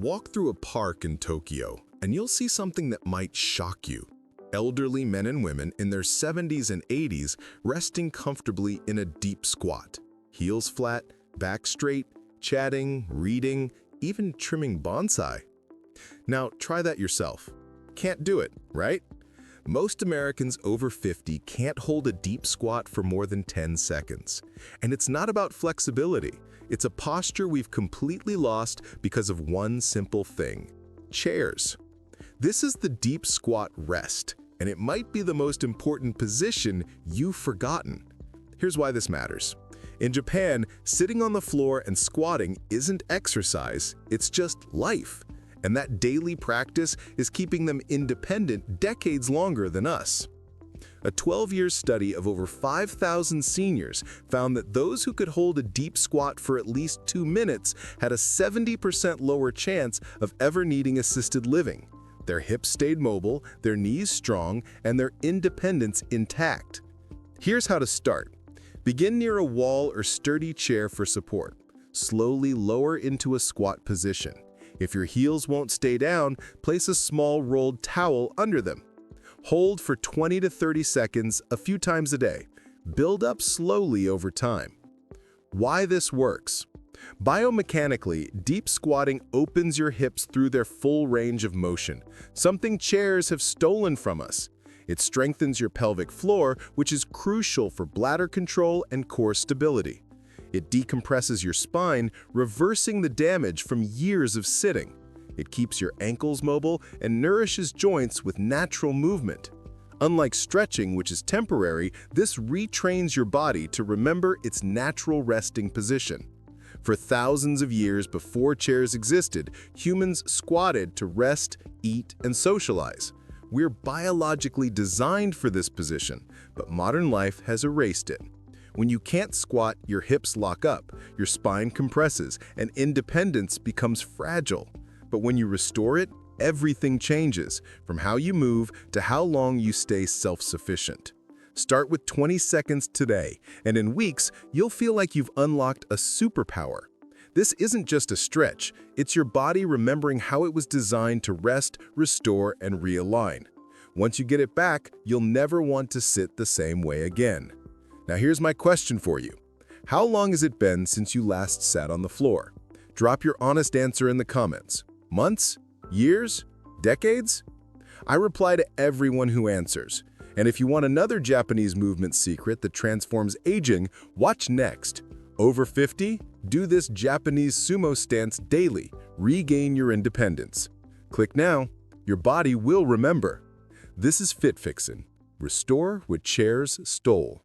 Walk through a park in Tokyo, and you'll see something that might shock you. Elderly men and women in their 70s and 80s resting comfortably in a deep squat. Heels flat, back straight, chatting, reading, even trimming bonsai. Now, try that yourself. Can't do it, right? Most Americans over 50 can't hold a deep squat for more than 10 seconds. And it's not about flexibility. It's a posture we've completely lost because of one simple thing: chairs. This is the deep squat rest, and it might be the most important position you've forgotten. Here's why this matters. In Japan, sitting on the floor and squatting isn't exercise, it's just life. And that daily practice is keeping them independent decades longer than us. A 12-year study of over 5,000 seniors found that those who could hold a deep squat for at least 2 minutes had a 70% lower chance of ever needing assisted living. Their hips stayed mobile, their knees strong, and their independence intact. Here's how to start. Begin near a wall or sturdy chair for support. Slowly lower into a squat position. If your heels won't stay down, place a small rolled towel under them. Hold for 20 to 30 seconds a few times a day. Build up slowly over time. Why this works? Biomechanically, deep squatting opens your hips through their full range of motion, something chairs have stolen from us. It strengthens your pelvic floor, which is crucial for bladder control and core stability. It decompresses your spine, reversing the damage from years of sitting. It keeps your ankles mobile and nourishes joints with natural movement. Unlike stretching, which is temporary, this retrains your body to remember its natural resting position. For thousands of years before chairs existed, humans squatted to rest, eat, and socialize. We're biologically designed for this position, but modern life has erased it. When you can't squat, your hips lock up, your spine compresses, and independence becomes fragile. But when you restore it, everything changes, from how you move to how long you stay self-sufficient. Start with 20 seconds today, and in weeks, you'll feel like you've unlocked a superpower. This isn't just a stretch, it's your body remembering how it was designed to rest, restore, and realign. Once you get it back, you'll never want to sit the same way again. Now here's my question for you. How long has it been since you last sat on the floor? Drop your honest answer in the comments. Months? Years? Decades? I reply to everyone who answers. And if you want another Japanese movement secret that transforms aging, watch next. Over 50? Do this Japanese sumo stance daily. Regain your independence. Click now. Your body will remember. This is FitFixen. Restore what chairs stole.